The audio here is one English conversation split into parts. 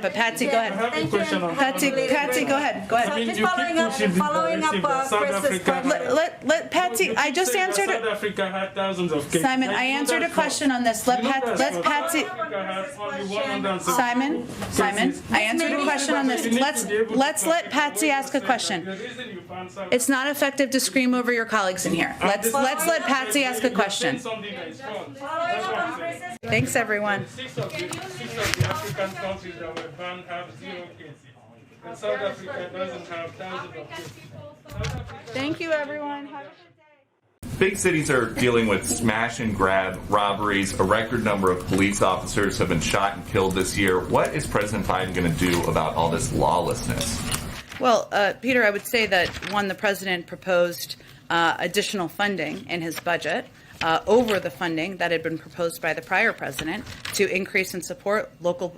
But Patsy, go ahead. Patsy, go ahead. Go ahead. I mean, just following up Chris's question. Let Patsy. I just answered it. South Africa had thousands of cases. Simon, I answered a question on this. Let Patsy. Simon, I answered a question on this. Let's let Patsy ask a question. It's not effective to scream over your colleagues in here. Let's let Patsy ask a question. Thanks, everyone. Six of the African countries that were banned have 0 cases. And South Africa doesn't have thousands of cases. Thank you, everyone. Have a good day. Big cities are dealing with smash and grab robberies. A record number of police officers have been shot and killed this year. What is President Biden going to do about all this lawlessness? Well, Peter, I would say that, one, the president proposed additional funding in his budget over the funding that had been proposed by the prior president to increase and support local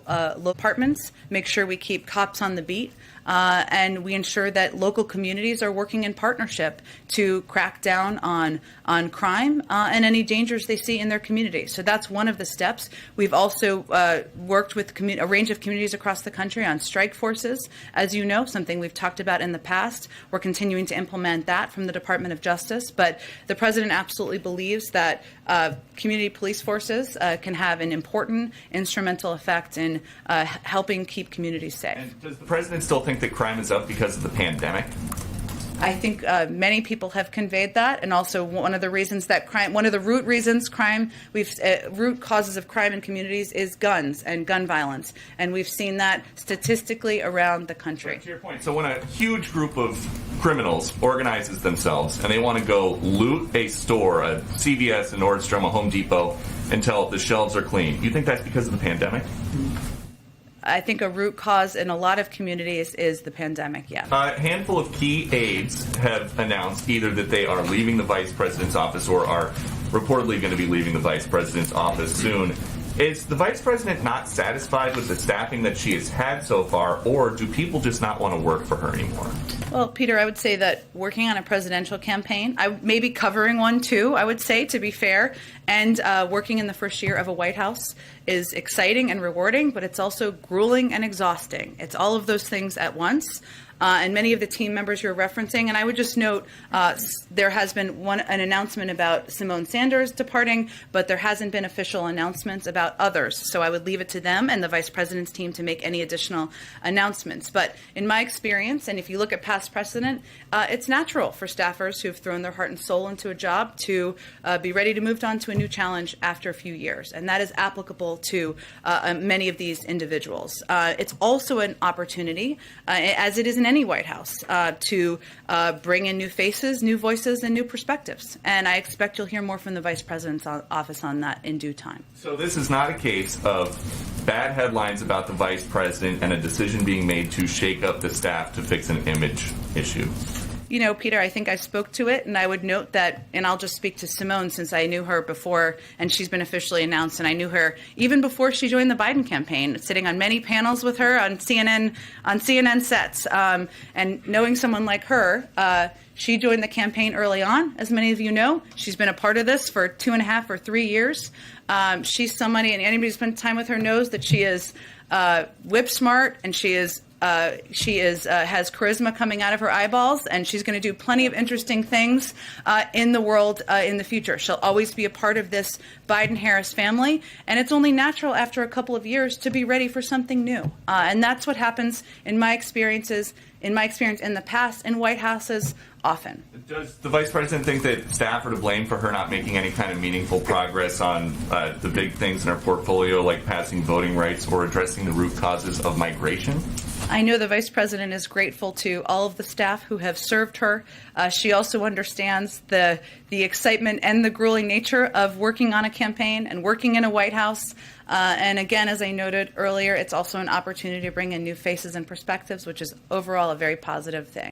departments, make sure we keep cops on the beat, and we ensure that local communities are working in partnership to crack down on crime and any dangers they see in their community. So that's one of the steps. We've also worked with a range of communities across the country on strike forces, as you know, something we've talked about in the past. We're continuing to implement that from the Department of Justice. But the president absolutely believes that community police forces can have an important instrumental effect in helping keep communities safe. And does the president still think that crime is up because of the pandemic? I think many people have conveyed that, and also one of the reasons that one of the root causes of crime in communities is guns and gun violence, and we've seen that statistically around the country. Right, to your point, so when a huge group of criminals organizes themselves and they want to go loot a store, a CVS, a Nordstrom, a Home Depot, until the shelves are clean, you think that's because of the pandemic? I think a root cause in a lot of communities is the pandemic, yeah. A handful of key aides have announced either that they are leaving the vice president's office or are reportedly going to be leaving the vice president's office soon. Is the vice president not satisfied with the staffing that she has had so far, or do people just not want to work for her anymore? Well, Peter, I would say that working on a presidential campaign, I may be covering one too, I would say, to be fair, and working in the first year of a White House is exciting and rewarding, but it's also grueling and exhausting. It's all of those things at once. And many of the team members you're referencing. And I would just note there has been an announcement about Simone Sanders departing, but there hasn't been official announcements about others. So I would leave it to them and the vice president's team to make any additional announcements. But in my experience, and if you look at past precedent, it's natural for staffers who have thrown their heart and soul into a job to be ready to move on to a new challenge after a few years. And that is applicable to many of these individuals. It's also an opportunity, as it is in any White House, to bring in new faces, new voices, and new perspectives. And I expect you'll hear more from the Vice President's office on that in due time. So this is not a case of bad headlines about the Vice President and a decision being made to shake up the staff to fix an image issue. You know, Peter, I think I spoke to it, and I would note that, and I'll just speak to Simone since I knew her before, and she's been officially announced, and I knew her even before she joined the Biden campaign, sitting on many panels with her on CNN sets, and knowing someone like her. She joined the campaign early on, as many of you know. She's been a part of this for 2.5 or 3 years. She's somebody, and anybody who spent time with her knows that she is whip smart, and she has charisma coming out of her eyeballs, and she's going to do plenty of interesting things in the world in the future. She'll always be a part of this Biden-Harris family, and it's only natural after a couple of years to be ready for something new. And that's what happens in my experience in the past in White Houses often. Does the vice president think that staff are to blame for her not making any kind of meaningful progress on the big things in her portfolio, like passing voting rights or addressing the root causes of migration? I know the vice president is grateful to all of the staff who have served her. She also understands the excitement and the grueling nature of working on a campaign and working in a White House. And again, as I noted earlier, it's also an opportunity to bring in new faces and perspectives, which is overall a very positive thing.